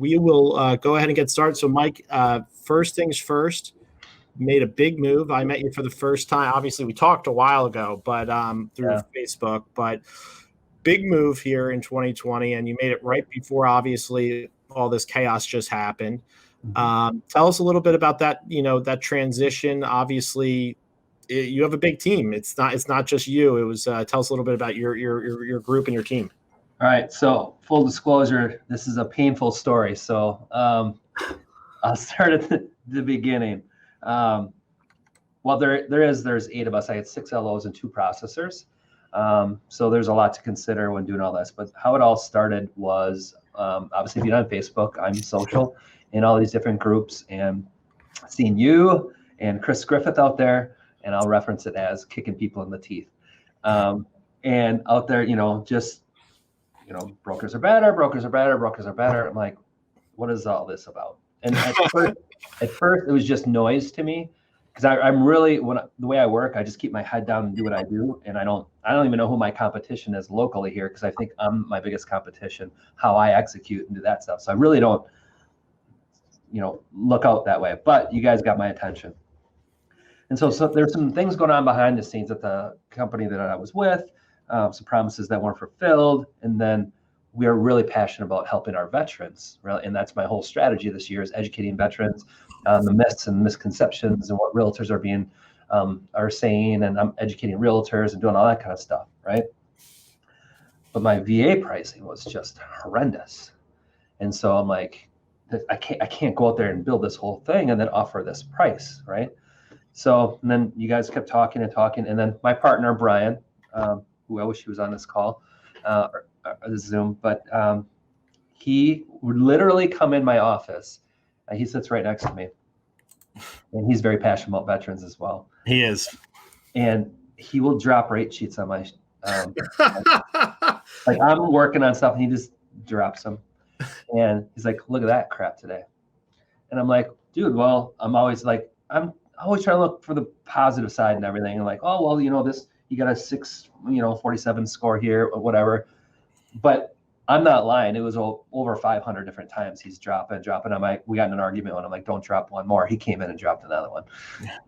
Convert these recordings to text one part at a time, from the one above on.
we will go ahead and get started. So Mike, first things first, made a big move. I met you for the first time. Obviously, we talked a while ago, but through Facebook. But big move here in 2020, and you made it right before, obviously, all this chaos just happened. Tell us a little bit about that. That transition. Obviously, you have a big team. It's not just you. It was. Tell us a little bit about your group and your team. All right. So full disclosure, this is a painful story. So I'll start at the beginning. Well, there's 8 of us. I had 6 LOs and 2 processors. So there's a lot to consider when doing all this. But how it all started was obviously being on Facebook. I'm social in all these different groups, and seeing you and Chris Griffith out there, and I'll reference it as kicking people in the teeth. And out there, brokers are better, brokers are better, brokers are better. I'm like, what is all this about? And at first it was just noise to me, because I'm really, the way I work, I just keep my head down and do what I do. And I don't even know who my competition is locally here, because I think I'm my biggest competition, how I execute and do that stuff. So I really don't, look out that way. But you guys got my attention. And so there's some things going on behind the scenes at the company that I was with, some promises that weren't fulfilled. And then we are really passionate about helping our veterans, really. And that's my whole strategy this year, is educating veterans on the myths and misconceptions and what realtors are saying. And I'm educating realtors and doing all that kind of stuff, right? But my VA pricing was just horrendous. And so I'm like, I can't go out there and build this whole thing and then offer this price, right? So, and then you guys kept talking. And then my partner, Brian, who I wish he was on this call, or Zoom, but he would literally come in my office. He sits right next to me, and he's very passionate about veterans as well. He is. And he will drop rate sheets on my, like I'm working on stuff and he just drops them. And he's like, look at that crap today. And I'm like, dude, well, I'm always trying to look for the positive side and everything. And like, oh, well, this, you got a 647 score here or whatever. But I'm not lying. It was over 500 different times he's dropping. I'm like, we got in an argument and I'm like, don't drop one more. He came in and dropped another one.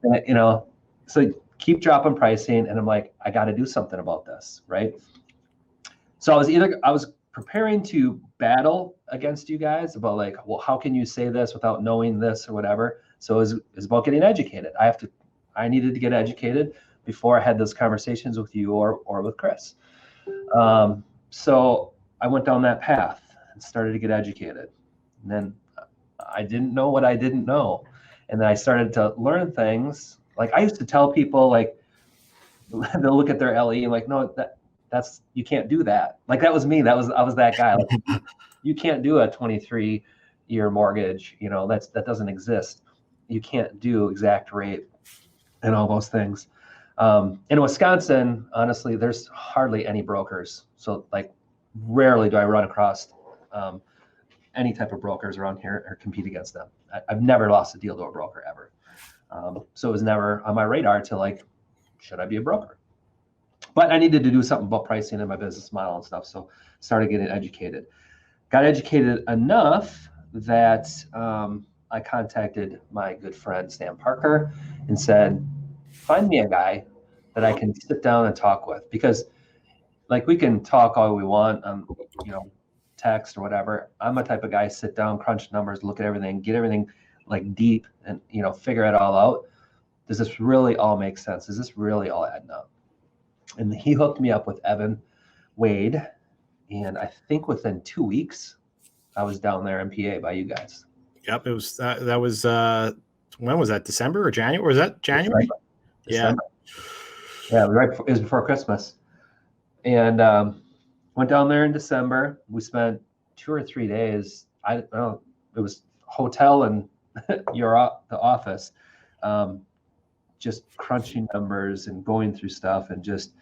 And, so keep dropping pricing. And I'm like, I got to do something about this, right? So I was preparing to battle against you guys about like, well, how can you say this without knowing this or whatever? So it's about getting educated. I needed to get educated before I had those conversations with you or with Chris. So I went down that path and started to get educated. And then I didn't know what I didn't know. And then I started to learn things. Like I used to tell people, like, they'll look at their LE and like, no, that's, you can't do that. Like that was me. I was that guy. Like, you can't do a 23-year mortgage. That doesn't exist. You can't do exact rate and all those things. In Wisconsin, honestly, there's hardly any brokers. So like rarely do I run across any type of brokers around here or compete against them. I've never lost a deal to a broker ever. So it was never on my radar to like, should I be a broker? But I needed to do something about pricing and my business model and stuff. So started getting educated. Got educated enough that I contacted my good friend, Sam Parker, and said, find me a guy that I can sit down and talk with, because like we can talk all we want on, text or whatever. I'm a type of guy, sit down, crunch numbers, look at everything, get everything like deep and, figure it all out. Does this really all make sense? Is this really all adding up? And he hooked me up with Evan Wade. And I think within 2 weeks, I was down there in PA by you guys. Yep. It was, that was, when was that? December or January? Was that January? December. Yeah. Right. It was before Christmas. And went down there in December. We spent 2 or 3 days. I don't know. It was hotel and the office, just crunching numbers and going through stuff and just,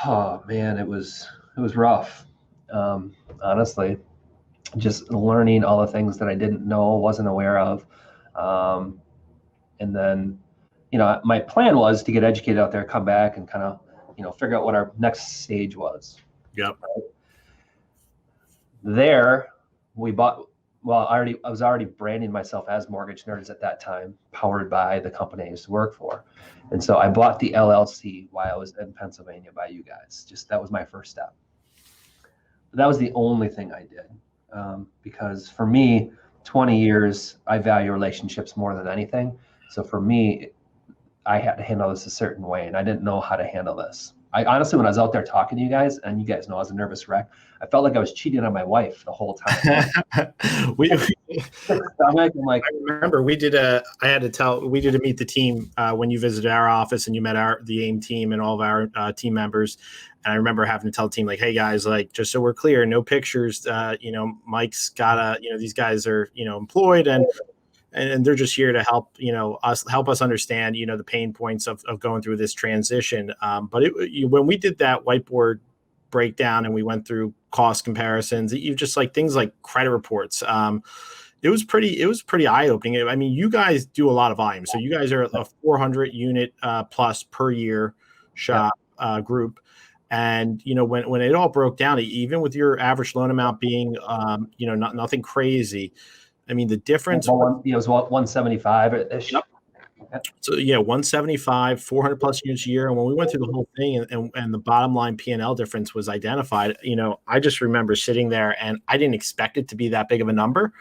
oh man, it was rough. Honestly, just learning all the things that I didn't know, wasn't aware of. And then, my plan was to get educated out there, come back and kind of, figure out what our next stage was. Yep. There, we bought, well, I was already branding myself as Mortgage Nerds at that time, powered by the company I used to work for. And so I bought the LLC while I was in Pennsylvania by you guys. Just that was my first step. But that was the only thing I did. Because for me, 20 years, I value relationships more than anything. So for me, I had to handle this a certain way, and I didn't know how to handle this. I honestly, when I was out there talking to you guys, and you guys know I was a nervous wreck, I felt like I was cheating on my wife the whole time. I remember we did a meet the team when you visited our office and you met the AIME team and all of our team members. And I remember having to tell the team, like, hey guys, like, just so we're clear, no pictures. Mike's got these guys are, employed and they're just here to help, help us understand, the pain points of going through this transition. But when we did that whiteboard breakdown and we went through cost comparisons, you just like things like credit reports. It was pretty eye-opening. I mean, you guys do a lot of volume. So you guys are a 400 unit plus per year shop group. And, when it all broke down, even with your average loan amount being, nothing crazy. I mean, the difference. It was 175-ish. Yep. So 175, 400 plus units a year. And when we went through the whole thing and the bottom line P&L difference was identified, I just remember sitting there and I didn't expect it to be that big of a number.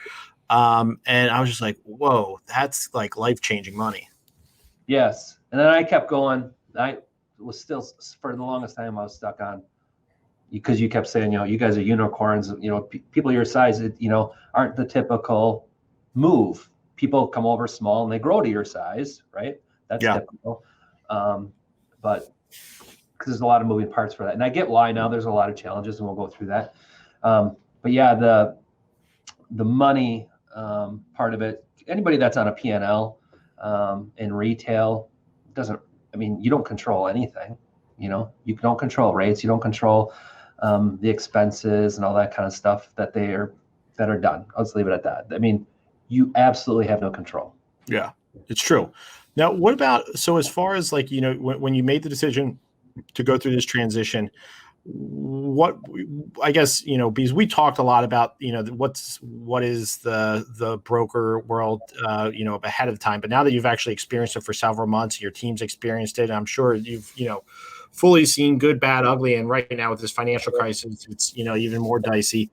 And I was just like, whoa, that's like life-changing money. Yes. And then I kept going. I was still, for the longest time, I was stuck on, because you kept saying, you guys are unicorns, people your size, aren't the typical move. People come over small and they grow to your size, right? That's typical. But because there's a lot of moving parts for that. And I get why now. There's a lot of challenges and we'll go through that. But yeah, the money part of it, anybody that's on a P&L in retail you don't control anything. You don't control rates. You don't control the expenses and all that kind of stuff that are done. I'll just leave it at that. I mean, you absolutely have no control. Yeah, it's true. Now, what about, so as far as like, when you made the decision to go through this transition, what, I guess, because we talked a lot about, what is the broker world, ahead of time, but now that you've actually experienced it for several months, your team's experienced it, I'm sure you've, fully seen good, bad, ugly. And right now with this financial crisis, it's, even more dicey.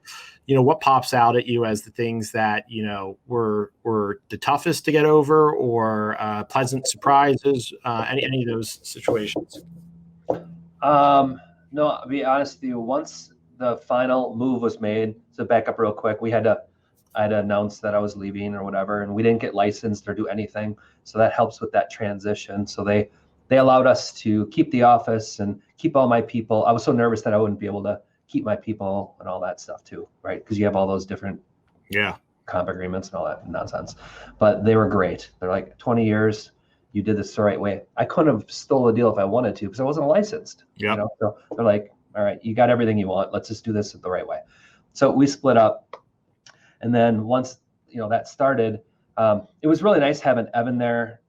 What pops out at you as the things that, were the toughest to get over, or pleasant surprises, any of those situations? No, I'll be honest with you. Once the final move was made, to back up real quick, I had to announce that I was leaving or whatever, and we didn't get licensed or do anything. So that helps with that transition. So they allowed us to keep the office and keep all my people. I was so nervous that I wouldn't be able to keep my people and all that stuff too, right? Because you have all those different comp agreements and all that nonsense. But they were great. They're like, 20 years. You did this the right way. I couldn't have stole a deal if I wanted to because I wasn't licensed. Yeah. So they're like, all right, you got everything you want. Let's just do this the right way. So we split up. And then once, that started, it was really nice having Evan there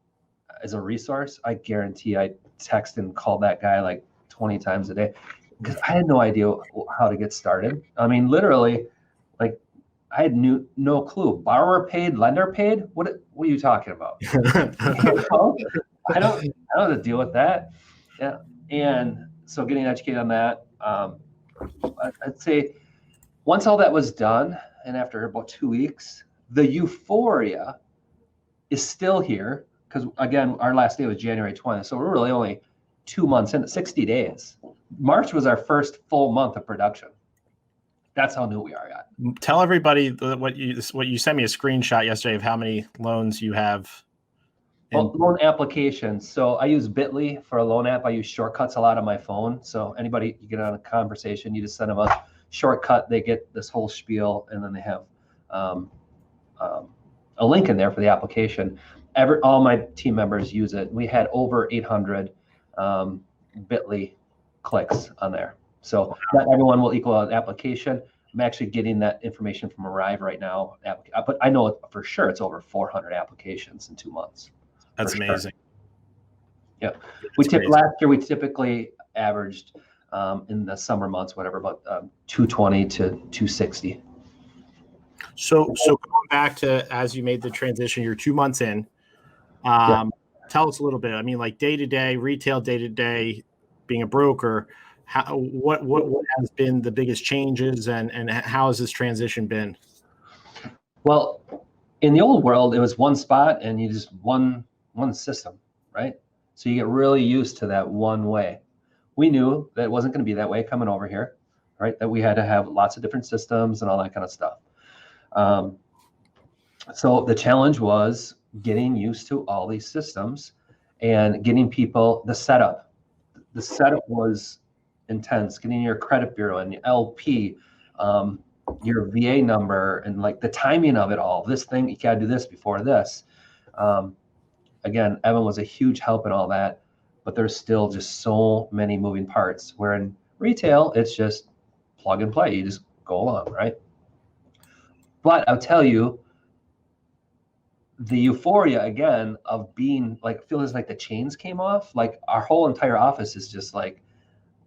as a resource. I guarantee I text and call that guy like 20 times a day because I had no idea how to get started. I mean, literally, like, I had no clue. Borrower paid, lender paid. What are you talking about? I don't know how to deal with that. Yeah, and so getting educated on that. I'd say once all that was done, and after about 2 weeks, the euphoria is still here because again, our last day was January 20th, so we're really only 2 months in, 60 days. March was our first full month of production. That's how new we are at. Tell everybody what you sent me a screenshot yesterday of how many loans you have. Loan applications. So I use Bitly for a loan app. I use shortcuts a lot on my phone. So anybody, you get on a conversation, you just send them a shortcut. They get this whole spiel, and then they have a link in there for the application. All my team members use it. We had over 800 Bitly clicks on there. So not everyone will equal an application. I'm actually getting that information from Arrive right now, but I know for sure it's over 400 applications in 2 months. That's amazing. Sure. Yeah, last year we typically averaged in the summer months, whatever, about 220 to 260. So going back to as you made the transition, you're 2 months in. Tell us a little bit. I mean, like day to day, retail day to day, being a broker. What has been the biggest changes, and how has this transition been? Well, in the old world, it was one spot and you just one system, right? So you get really used to that one way. We knew that it wasn't going to be that way coming over here, right? That we had to have lots of different systems and all that kind of stuff. So the challenge was getting used to all these systems and getting people the setup. The setup was intense. Getting your credit bureau and your LP, your VA number, and like the timing of it all. This thing, you gotta do this before this. Again, Evan was a huge help in all that, but there's still just so many moving parts. Where in retail, it's just plug and play. You just go along, right? But I'll tell you, the euphoria again of being like, feels like the chains came off. Like our whole entire office is just like,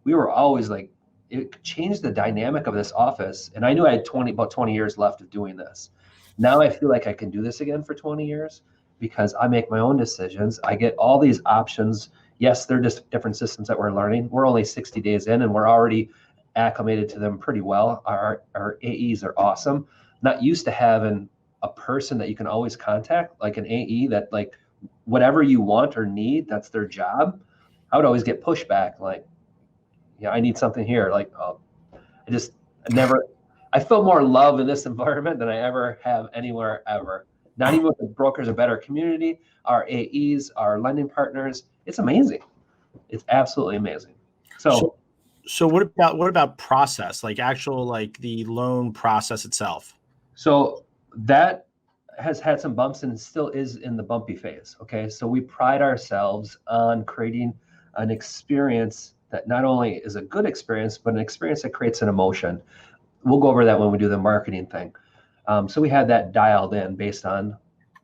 we were always like, it changed the dynamic of this office. And I knew I had about 20 years left of doing this. Now I feel like I can do this again for 20 years because I make my own decisions. I get all these options. Yes, they're just different systems that we're learning. We're only 60 days in and we're already acclimated to them pretty well. Our AEs are awesome. Not used to having a person that you can always contact, like an AE that like whatever you want or need, that's their job. I would always get pushback like, yeah, I need something here. Like, I feel more love in this environment than I ever have anywhere ever. Not even with the brokers, a better community, our AEs, our lending partners. It's amazing. It's absolutely amazing. So what about process, like actual, like the loan process itself? So that has had some bumps and still is in the bumpy phase. Okay. So we pride ourselves on creating an experience that not only is a good experience, but an experience that creates an emotion. We'll go over that when we do the marketing thing. So we had that dialed in based on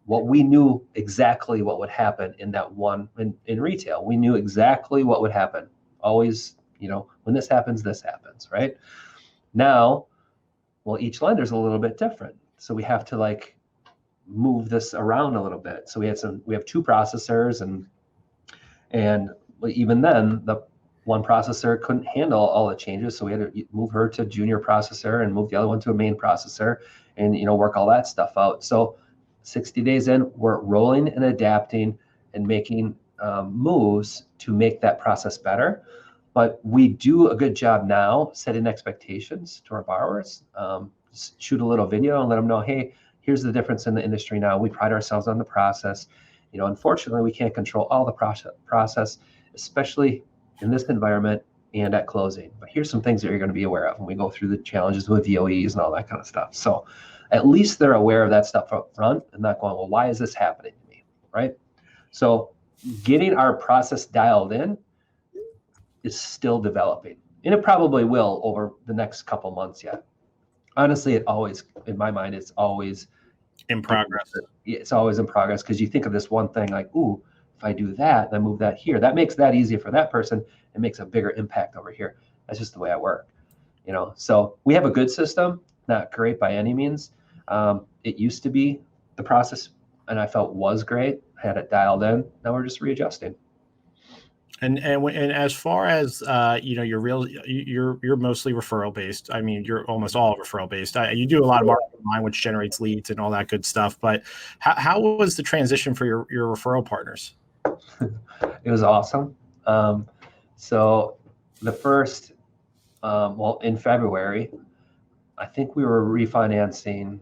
what we knew exactly what would happen in that one in retail. We knew exactly what would happen. Always, when this happens, right? Now, well, each lender's a little bit different. So we have to like move this around a little bit. So we have two processors and even then the one processor couldn't handle all the changes. So we had to move her to junior processor and move the other one to a main processor and, work all that stuff out. So 60 days in, we're rolling and adapting and making moves to make that process better. But we do a good job now setting expectations to our borrowers. Shoot a little video and let them know, hey, here's the difference in the industry now. We pride ourselves on the process. Unfortunately, we can't control all the process, especially in this environment and at closing. But here's some things that you're going to be aware of when we go through the challenges with VOEs and all that kind of stuff. So at least they're aware of that stuff up front and not going, well, why is this happening to me, right? So getting our process dialed in is still developing. And it probably will over the next couple months yet. Honestly, it always, in my mind, it's always in progress. It's always in progress because you think of this one thing like, ooh, if I do that, then move that here. That makes that easier for that person. It makes a bigger impact over here. That's just the way I work, So we have a good system, not great by any means. It used to be the process, and I felt was great. I had it dialed in. Now we're just readjusting. And as far as you're mostly referral based. I mean, you're almost all referral based. You do a lot of marketing online, which generates leads and all that good stuff. But how was the transition for your referral partners? It was awesome. So the first, in February, I think we were refinancing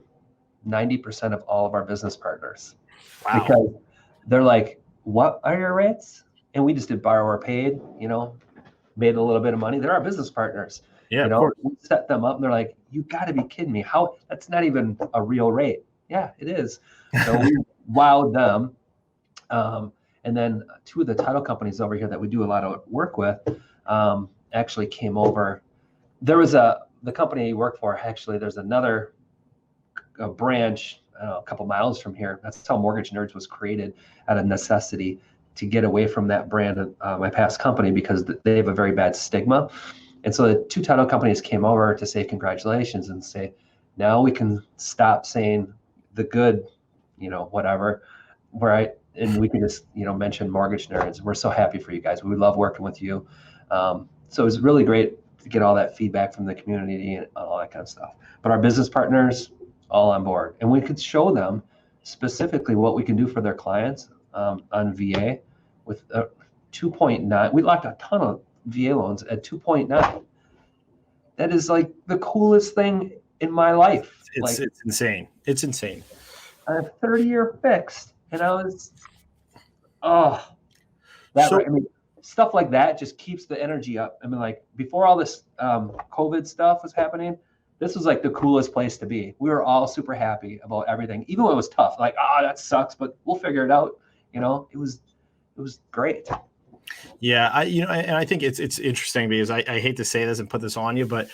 90% of all of our business partners. Wow. Because they're like, what are your rates? And we just did borrower paid, made a little bit of money. They're our business partners. Yeah, of course. We set them up and they're like, you got to be kidding me. How? That's not even a real rate. Yeah, it is. So we wowed them. And then two of the title companies over here that we do a lot of work with actually came over. There was the company I work for, actually, there's another branch a couple miles from here. That's how MortgageNerds was created, out of necessity to get away from that brand of my past company because they have a very bad stigma. And so the two title companies came over to say congratulations and say, Now we can stop saying the good, whatever, and we can just, mention MortgageNerds. We're so happy for you guys. We love working with you. So it's really great to get all that feedback from the community and all that kind of stuff. But our business partners, all on board. And we could show them specifically what we can do for their clients on VA with 2.9. We locked a ton of VA loans at 2.9. That is like the coolest thing in my life. It's insane. It's insane. A 30-year fixed. And I was, stuff like that just keeps the energy up. I mean, like before all this COVID stuff was happening, this was like the coolest place to be. We were all super happy about everything, even when it was tough. Like, that sucks, but we'll figure it out. It was great. Yeah, and I think it's interesting because I hate to say this and put this on you, but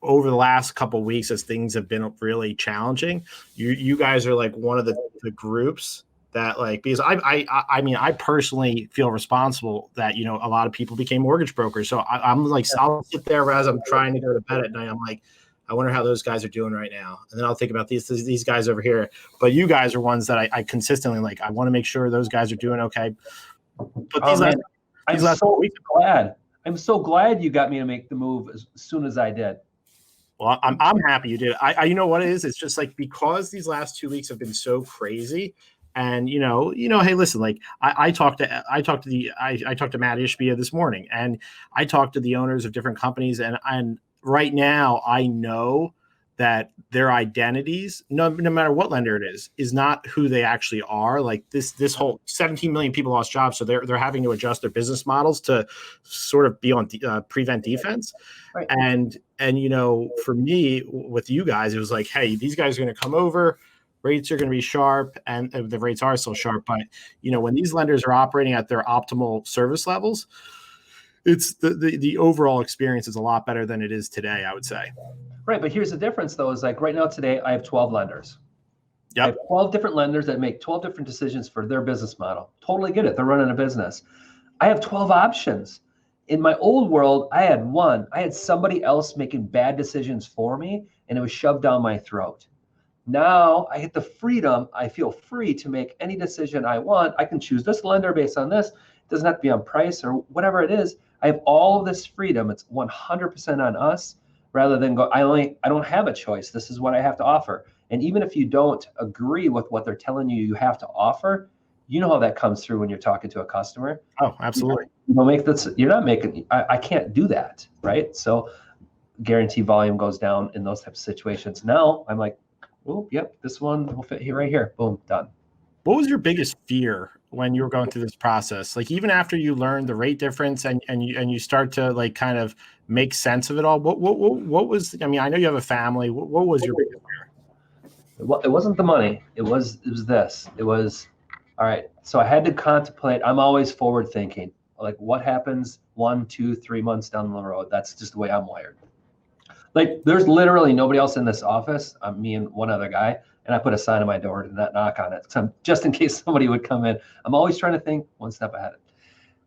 over the last couple of weeks, as things have been really challenging, you guys are like one of the groups that, like, because I mean, I personally feel responsible that, a lot of people became mortgage brokers. So I'm like, I'll sit there as I'm trying to go to bed at night. I'm like, I wonder how those guys are doing right now. And then I'll think about these guys over here. But you guys are ones that I consistently, like, I want to make sure those guys are doing okay. But I'm so glad you got me to make the move as soon as I did. Well, I'm happy you did. I you know what it is? It's just like, because these last 2 weeks have been so crazy. And hey, listen, like I talked to Matt Ishbia this morning, and I talked to the owners of different companies, and right now I know that their identities, no matter what lender it is not who they actually are. Like this whole 17 million people lost jobs, so they're having to adjust their business models to sort of be on prevent defense. Right. And for me with you guys, it was like, hey, these guys are going to come over. Rates are going to be sharp, and the rates are still sharp. But when these lenders are operating at their optimal service levels, it's the overall experience is a lot better than it is today, I would say. Right, but here's the difference, though, is like right now today I have 12 lenders. Yep. I have 12 different lenders that make 12 different decisions for their business model. Totally get it. They're running a business. I have 12 options. In my old world, I had one. I had somebody else making bad decisions for me, and it was shoved down my throat. Now I get the freedom. I feel free to make any decision I want. I can choose this lender based on this. It doesn't have to be on price or whatever it is. I have all of this freedom. It's 100% on us, rather than go, I don't have a choice. This is what I have to offer. And even if you don't agree with what they're telling you have to offer, you know how that comes through when you're talking to a customer. Oh, absolutely. You're not making, I can't do that, right? So guarantee volume goes down in those types of situations. Now I'm like, oh, yep, this one will fit here, right here. Boom, done. What was your biggest fear when you were going through this process? Like, even after you learned the rate difference and you start to like kind of make sense of it all, what was, I mean, I know you have a family. What was your biggest fear? It wasn't the money. It was this. It was, all right, so I had to contemplate. I'm always forward thinking. Like, what happens 1, 2, 3 months down the road? That's just the way I'm wired. Like, there's literally nobody else in this office. Me and one other guy, and I put a sign on my door to not knock on it, just in case somebody would come in. I'm always trying to think one step ahead.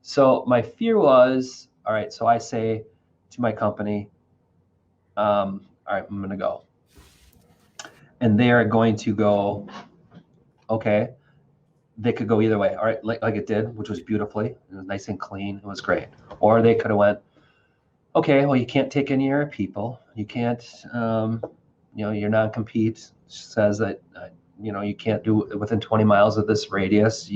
So my fear was, all right, so I say to my company, all right, I'm going to go. And they are going to go, okay. They could go either way, all right, like it did, which was beautifully. It was nice and clean. It was great. Or they could have went, okay, well, you can't take any of your people. You can't, your non-compete says that, you can't do it within 20 miles of this radius.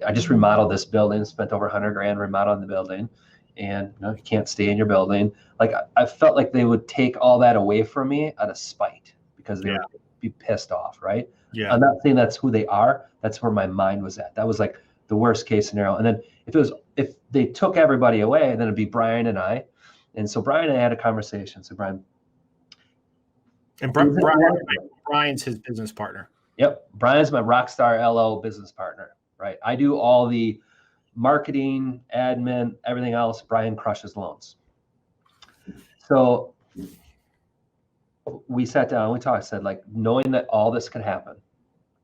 I just remodeled this building, spent over $100,000 remodeling the building, and you can't stay in your building. Like, I felt like they would take all that away from me out of spite because they would be pissed off, right? Yeah. I'm not saying that's who they are. That's where my mind was at. That was like the worst case scenario. And then if they took everybody away, then it'd be Brian and I. And so Brian and I had a conversation. So Brian's his business partner. Yep. Brian's my Rockstar LO business partner, right? I do all the marketing, admin, everything else. Brian crushes loans. So we sat down, we talked, said, like, knowing that all this could happen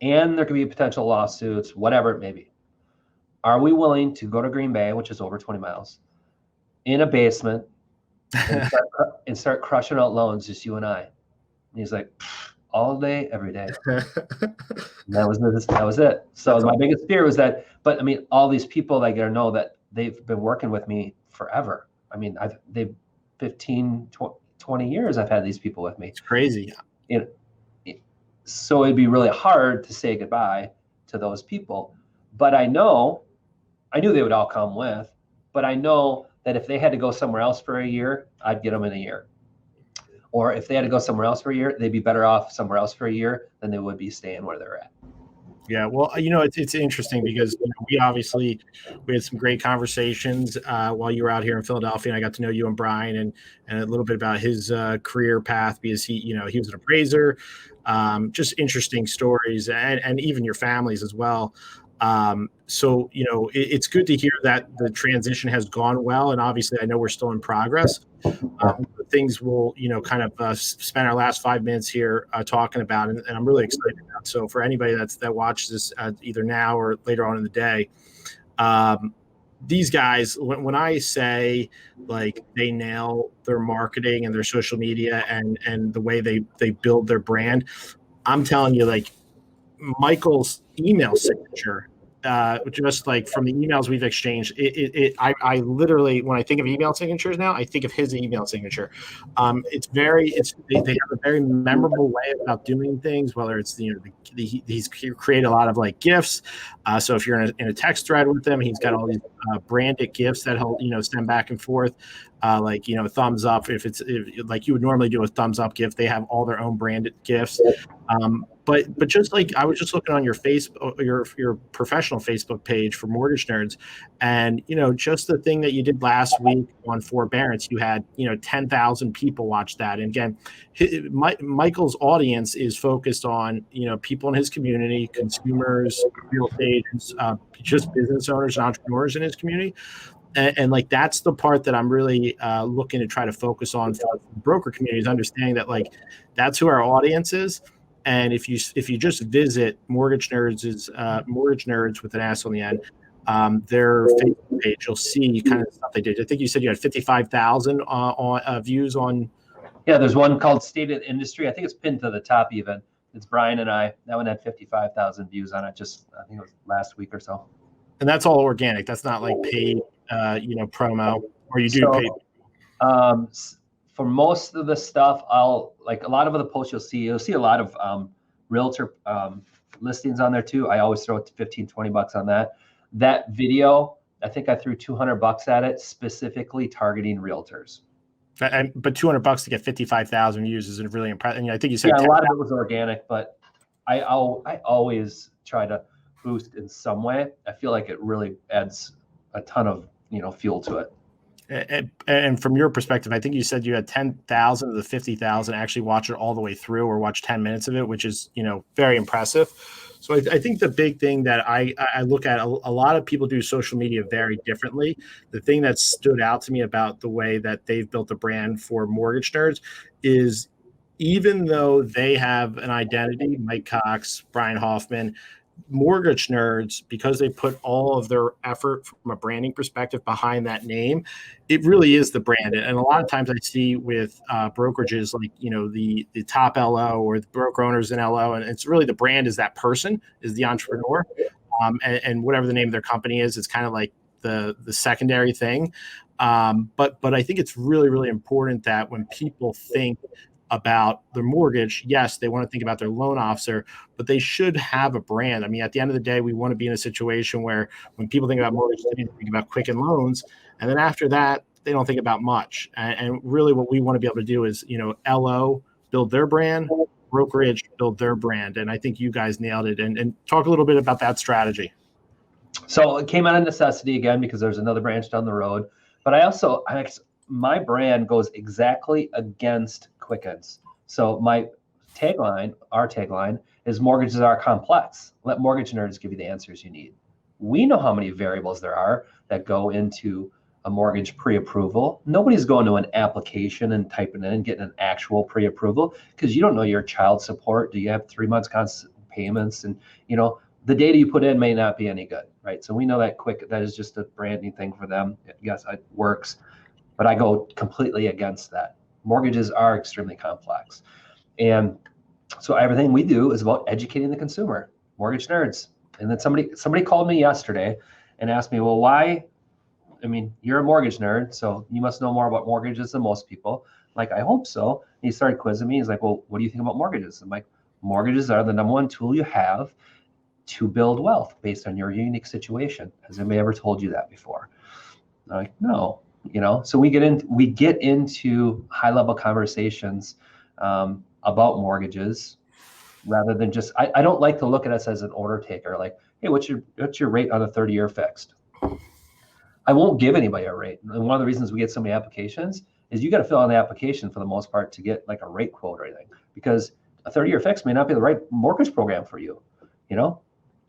and there could be potential lawsuits, whatever it may be, are we willing to go to Green Bay, which is over 20 miles, in a basement and start crushing out loans, just you and I? And he's like, all day, every day. That was it. So my biggest fear was that, but I mean, all these people, I gotta know that they've been working with me forever. I mean, they've 15, 20 years I've had these people with me. It's crazy. So it'd be really hard to say goodbye to those people. But I knew they would all come with, but I know that if they had to go somewhere else for a year, I'd get them in a year. Or if they had to go somewhere else for a year, they'd be better off somewhere else for a year than they would be staying where they're at. Yeah, well, it's interesting because we had some great conversations while you were out here in Philadelphia, and I got to know you and Brian and a little bit about his career path because he was an appraiser. Just interesting stories and even your families as well. So it's good to hear that the transition has gone well, and obviously I know we're still in progress. Things we'll kind of spend our last 5 minutes here talking about, and I'm really excited about. So for anybody that watches this either now or later on in the day, these guys, when I say like they nail their marketing and their social media and the way they build their brand, I'm telling you, like Michael's email signature, just like from the emails we've exchanged, I literally, when I think of email signatures now, I think of his email signature. They have a very memorable way about doing things, whether it's he's created a lot of like gifts. So if you're in a text thread with him, he's got all these branded gifts that he'll send back and forth. Like thumbs up, if like you would normally do a thumbs up gift, they have all their own branded gifts. But just like I was just looking on your Facebook, your professional Facebook page for Mortgage Nerds, and just the thing that you did last week on forbearance, you had 10,000 people watch that. And again, Michael's audience is focused on people in his community, consumers, real estate agents, just business owners and entrepreneurs in his community. And like that's the part that I'm really looking to try to focus on for the broker communities, understanding that like that's who our audience is. And if you just visit Mortgage Nerds with an S on the end, their Facebook page, you'll see kind of the stuff they did. I think you said you had 55,000 views on. Yeah, there's one called Stated Industry. I think it's pinned to the top even. It's Brian and I. That one had 55,000 views on it. I think it was last week or so. And that's all organic. That's not like paid, promo, or you do pay. For most of the stuff, I'll like a lot of the posts you'll see a lot of realtor listings on there too. I always throw $15-20 on that. That video, I think I threw $200 at it, specifically targeting realtors. But $200 to get 55,000 views is really impressive. And I think you said a lot of it was organic, but I always try to boost in some way. I feel like it really adds a ton of fuel to it. And from your perspective, I think you said you had 10,000 of the 50,000 actually watch it all the way through or watch 10 minutes of it, which is, very impressive. So I think the big thing that I look at, a lot of people do social media very differently. The thing that stood out to me about the way that they've built a brand for Mortgage Nerds is even though they have an identity, Mike Cox, Brian Hoffman, Mortgage Nerds, because they put all of their effort from a branding perspective behind that name, it really is the brand. And a lot of times I see with brokerages like the top LO or the broker owners in LO, and it's really the brand is that person, is the entrepreneur, and whatever the name of their company is, it's kind of like the secondary thing. But I think it's really, really important that when people think about their mortgage, yes, they want to think about their loan officer, but they should have a brand. I mean, at the end of the day, we want to be in a situation where when people think about mortgage, they think about Quicken Loans. And then after that, they don't think about much. And really what we want to be able to do is, LO, build their brand, brokerage, build their brand. And I think you guys nailed it. And talk a little bit about that strategy. So it came out of necessity again, because there's another branch down the road. But my brand goes exactly against Quicken's. So our tagline is mortgages are complex. Let Mortgage Nerds give you the answers you need. We know how many variables there are that go into a mortgage pre-approval. Nobody's going to an application and typing in and getting an actual pre-approval because you don't know your child support. Do you have 3 months constant payments? And the data you put in may not be any good, right? So we know that that is just a branding thing for them. Yes, it works, but I go completely against that. Mortgages are extremely complex. And so everything we do is about educating the consumer, mortgage nerds. And then somebody called me yesterday and asked me, well, why? I mean, you're a mortgage nerd, so you must know more about mortgages than most people. Like, I hope so. And he started quizzing me. He's like, well, what do you think about mortgages? I'm like, mortgages are the number one tool you have to build wealth based on your unique situation. Has anybody ever told you that before? I'm like, no. So we get into high level conversations about mortgages rather than just, I don't like to look at us as an order taker. Like, hey, what's your rate on a 30-year fixed? I won't give anybody a rate. And one of the reasons we get so many applications is you got to fill out the application for the most part to get like a rate quote or anything, because a 30-year fix may not be the right mortgage program for you.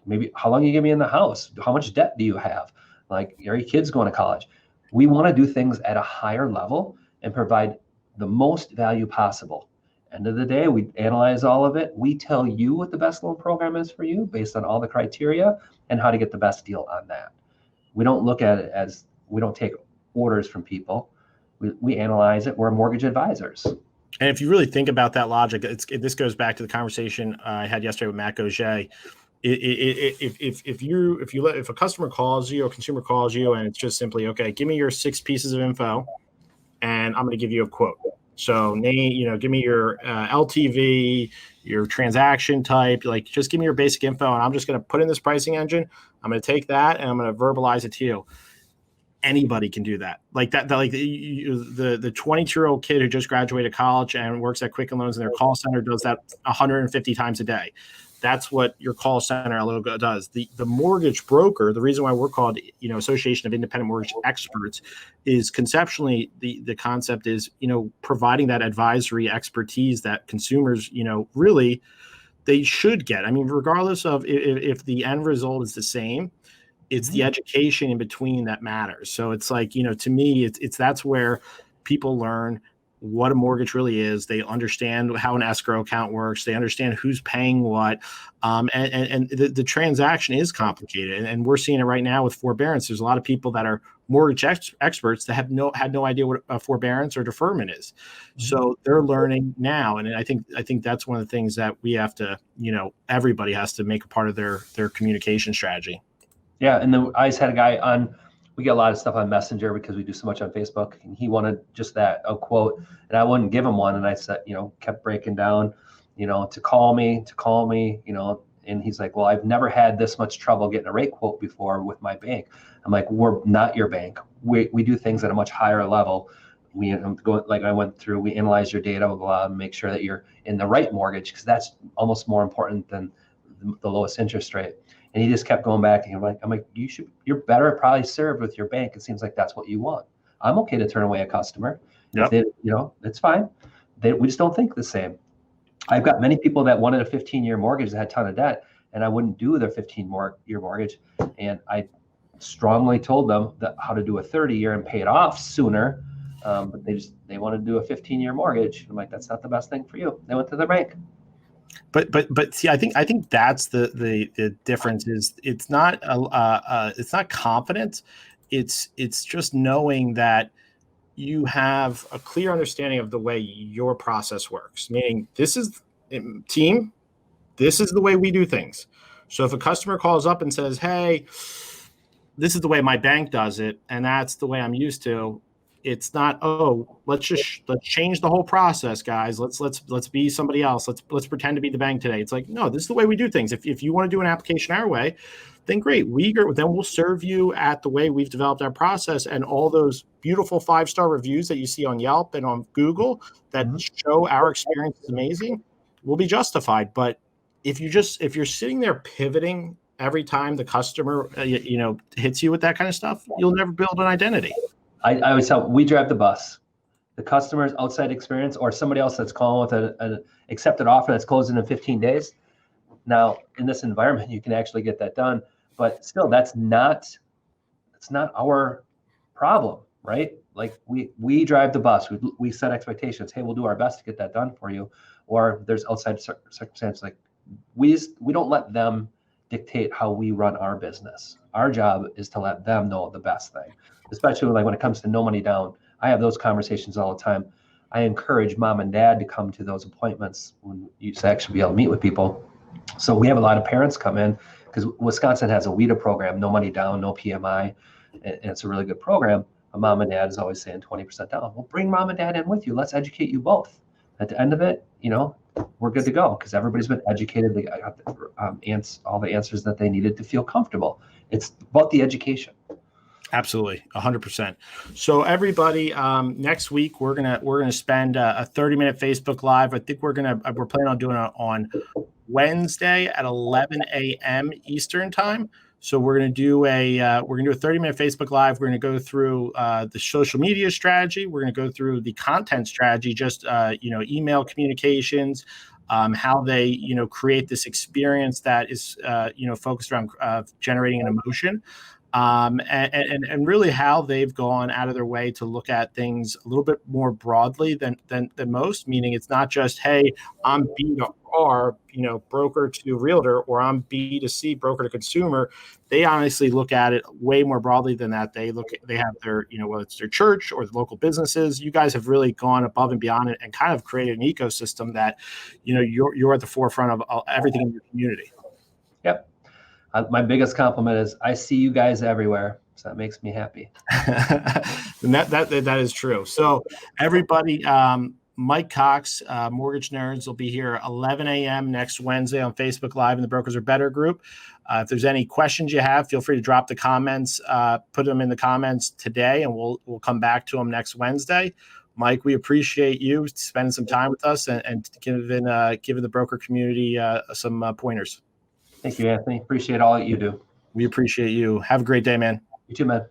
Maybe how long you give me in the house? How much debt do you have? Like, are your kids going to college? We want to do things at a higher level and provide the most value possible. End of the day, we analyze all of it. We tell you what the best loan program is for you based on all the criteria and how to get the best deal on that. We don't look at it as, we don't take orders from people. We analyze it. We're mortgage advisors. And if you really think about that logic, this goes back to the conversation I had yesterday with Matt Gauger. If a customer calls you or consumer calls you and it's just simply, okay, give me your 6 pieces of info and I'm going to give you a quote. So give me your LTV, your transaction type, like just give me your basic info and I'm just going to put in this pricing engine. I'm going to take that and I'm going to verbalize it to you. Anybody can do that. Like that like the 22-year-old kid who just graduated college and works at Quicken Loans in their call center does that 150 times a day. That's what your call center logo does. The mortgage broker, the reason why we're called, Association of Independent Mortgage Experts, is conceptually the concept is, providing that advisory expertise that consumers, really they should get. I mean, regardless of if the end result is the same, it's the education in between that matters. So it's like, to me, it's that's where people learn what a mortgage really is. They understand how an escrow account works. They understand who's paying what. And the transaction is complicated. And we're seeing it right now with forbearance. There's a lot of people that are mortgage experts that had no idea what a forbearance or deferment is. So they're learning now. And I think that's one of the things that we have to, everybody has to make a part of their communication strategy. Yeah. And then I just had a guy on, we get a lot of stuff on Messenger because we do so much on Facebook, and he wanted just a quote, and I wouldn't give him one. And I said, kept breaking down, to call me, and he's like, well, I've never had this much trouble getting a rate quote before with my bank. I'm like, we're not your bank. We do things at a much higher level. We went through, we analyze your data, blah, and make sure that you're in the right mortgage, because that's almost more important than the lowest interest rate. And he just kept going back, and I'm like, you're better probably served with your bank. It seems like that's what you want. I'm okay to turn away a customer. Yep. It's fine. We just don't think the same. I've got many people that wanted a 15-year mortgage that had a ton of debt, and I wouldn't do their 15-year mortgage. And I strongly told them how to do a 30-year and pay it off sooner. But they wanted to do a 15-year mortgage. I'm like, that's not the best thing for you. They went to their bank. But see, I think that's the difference. Is it's not confidence. It's just knowing that you have a clear understanding of the way your process works. Meaning, this is the way we do things. So if a customer calls up and says, "Hey, this is the way my bank does it, and that's the way I'm used to," it's not, let's change the whole process, guys. Let's be somebody else. Let's pretend to be the bank today. It's like, no, this is the way we do things. If you want to do an application our way, then great. Then we'll serve you at the way we've developed our process, and all those beautiful 5-star reviews that you see on Yelp and on Google that show our experience is amazing will be justified. But if you're sitting there pivoting every time the customer hits you with that kind of stuff, you'll never build an identity. I always tell, we drive the bus. The customer's outside experience, or somebody else that's calling with an accepted offer that's closing in 15 days. Now, in this environment, you can actually get that done, but still, that's not our problem, right? Like we drive the bus. We set expectations. Hey, we'll do our best to get that done for you. Or there's outside circumstances, like we don't let them dictate how we run our business. Our job is to let them know the best thing. Especially when it comes to no money down. I have those conversations all the time. I encourage mom and dad to come to those appointments when you actually be able to meet with people. So we have a lot of parents come in because Wisconsin has a WIDA program, no money down, no PMI, and it's a really good program. A mom and dad is always saying 20% down. Well, bring mom and dad in with you. Let's educate you both. At the end of it, we're good to go because everybody's been educated. They got all the answers that they needed to feel comfortable. It's about the education. Absolutely, 100%. So everybody, next week we're gonna spend a 30-minute Facebook Live. I think we're planning on doing it on Wednesday at 11 a.m. Eastern time. So we're gonna do a 30-minute Facebook Live. We're gonna go through the social media strategy. We're gonna go through the content strategy, just email communications, how they create this experience that is focused around generating an emotion. And really how they've gone out of their way to look at things a little bit more broadly than most, meaning it's not just, hey, I'm B to R, broker to realtor, or I'm B to C, broker to consumer. They honestly look at it way more broadly than that. They have their, whether it's their church or the local businesses. You guys have really gone above and beyond it and kind of created an ecosystem that, you're at the forefront of everything in your community. Yep. My biggest compliment is I see you guys everywhere. So that makes me happy. And that is true. So everybody, Mike Cox, Mortgage Nerds, will be here 11 a.m. next Wednesday on Facebook Live in the Brokers Are Better group. If there's any questions you have, feel free to drop the comments, put them in the comments today, and we'll come back to them next Wednesday. Mike, we appreciate you spending some time with us and giving the broker community some pointers. Thank you, Anthony. Appreciate all that you do. We appreciate you. Have a great day, man. You too, man.